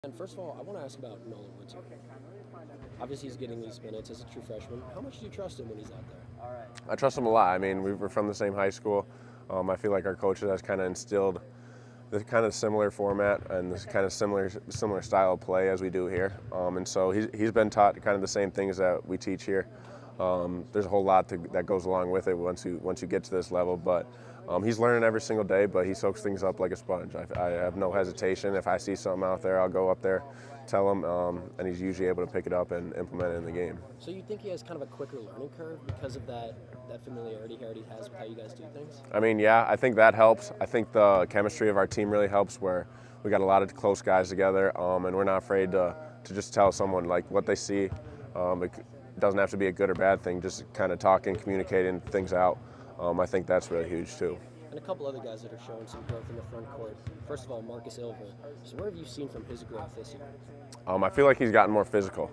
And first of all, I want to ask about Nolan Winter. Obviously, he's getting these minutes as a true freshman. How much do you trust him when he's out there? I trust him a lot. I mean, we were from the same high school. I feel like our coaches has kind of instilled this kind of similar format and this kind of similar style of play as we do here. And so he's been taught kind of the same things that we teach here. There's a whole lot that goes along with it once you get to this level, but he's learning every single day, but he soaks things up like a sponge. I have no hesitation. If I see something out there, I'll go up there, tell him, and he's usually able to pick it up and implement it in the game. So you think he has kind of a quicker learning curve because of that familiarity he already has with how you guys do things? I mean, yeah, I think that helps. I think the chemistry of our team really helps, where we got a lot of close guys together, and we're not afraid to just tell someone like what they see. It doesn't have to be a good or bad thing, just kind of talking, communicating things out. I think that's really huge too. And a couple other guys that are showing some growth in the front court. First of all, Marcus Ilva. So what have you seen from his growth this year? I feel like he's gotten more physical.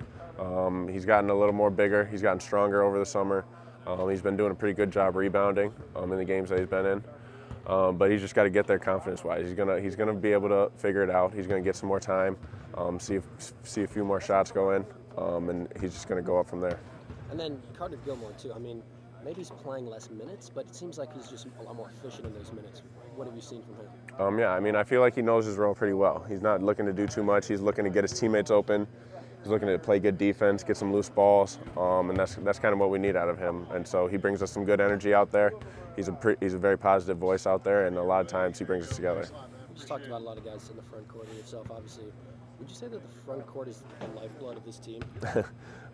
He's gotten a little more bigger. He's gotten stronger over the summer. He's been doing a pretty good job rebounding in the games that he's been in. But he's just got to get there confidence-wise. He's gonna be able to figure it out. He's gonna get some more time, see a few more shots go in, and he's just gonna go up from there. And then Carter Gilmore too. I mean, maybe he's playing less minutes, but it seems like he's just a lot more efficient in those minutes. What have you seen from him? Yeah, I mean, I feel like he knows his role pretty well. He's not looking to do too much. He's looking to get his teammates open. He's looking to play good defense, get some loose balls, and that's kind of what we need out of him. And so he brings us some good energy out there. He's a very positive voice out there, and a lot of times he brings us together. You just talked about a lot of guys in the front court and yourself, obviously. Would you say that the front court is the lifeblood of this team?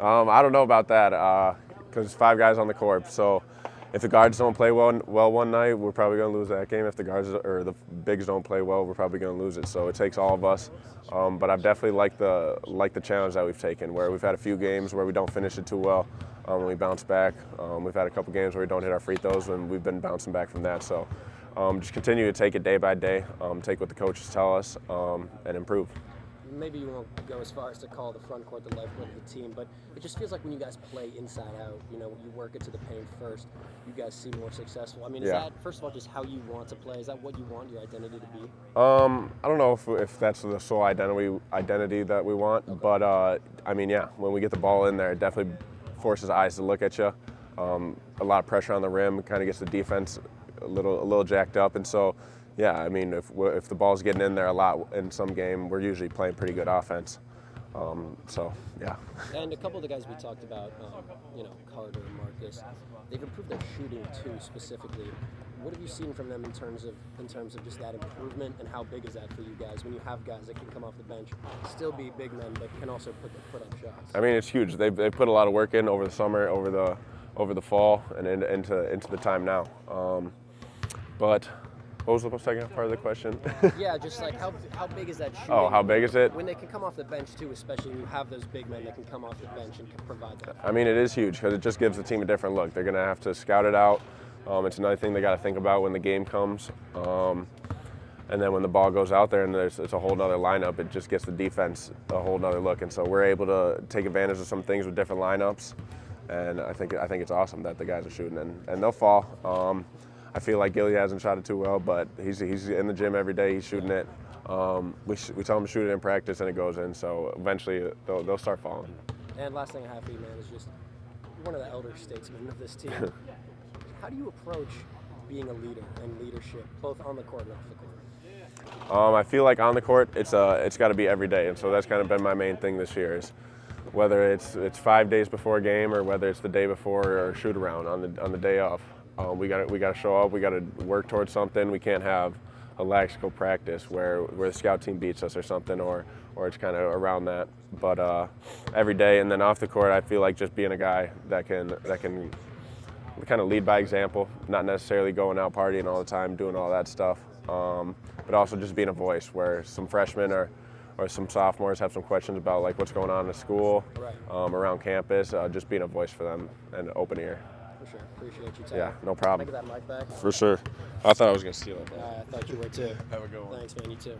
I don't know about that, because 5 guys on the court. So if the guards don't play well one night, we're probably going to lose that game. If the guards or the bigs don't play well, we're probably going to lose it. So it takes all of us. But I've definitely liked the challenge that we've taken, where we've had a few games where we don't finish it too well, and we bounce back. We've had a couple games where we don't hit our free throws, and we've been bouncing back from that. So just continue to take it day by day, take what the coaches tell us, and improve. Maybe you won't go as far as to call the front court the lifeblood of the team, but it just feels like when you guys play inside out, you work it to the paint first, you guys seem more successful. I mean, is that, first of all, just how you want to play? Is that what you want your identity to be? I don't know if that's the sole identity that we want, but I mean, yeah, when we get the ball in there, it definitely forces eyes to look at you. A lot of pressure on the rim, kind of gets the defense a little jacked up, and so. Yeah, I mean, if the ball's getting in there a lot in some game, we're usually playing pretty good offense. So, yeah. And a couple of the guys we talked about, Carter and Marcus, they've improved their shooting too, specifically. What have you seen from them in terms of just that improvement, and how big is that for you guys when you have guys that can come off the bench, still be big men, but can also put up shots? I mean, it's huge. They've put a lot of work in over the summer, over the fall, and into the time now. But. What was the second part of the question? Yeah, just like how big is that shooting? Oh, how big is it? When they can come off the bench too, especially when you have those big men that can come off the bench and can provide that. I mean, it is huge because it just gives the team a different look. They're going to have to scout it out. It's another thing they got to think about when the game comes. And then when the ball goes out there and it's a whole nother lineup, it just gets the defense a whole nother look. And so we're able to take advantage of some things with different lineups. And I think it's awesome that the guys are shooting, and they'll fall. I feel like Gilly hasn't shot it too well, but he's in the gym every day. He's shooting it. We tell him to shoot it in practice, and it goes in. So eventually, they'll start falling. And last thing I have for you, man, is just one of the elder statesmen of this team. How do you approach being a leader and leadership, both on the court and off the court? I feel like on the court, it's got to be every day, and so that's kind of been my main thing this year. Is whether it's 5 days before a game or whether it's the day before or shoot around on the day off. We got to show up. We got to work towards something. We can't have a lackadaisical practice where the scout team beats us or something, or it's kind of around that. But every day, and then off the court, I feel like just being a guy that can kind of lead by example, not necessarily going out partying all the time, doing all that stuff, but also just being a voice where some freshmen or some sophomores have some questions about like what's going on in school, around campus, just being a voice for them and an open ear. For sure. Appreciate you, Tyler. Yeah, no problem. Can I get that mic back? For sure. I thought I was going to steal it. I thought you were too. Have a good one. Thanks, man. You too.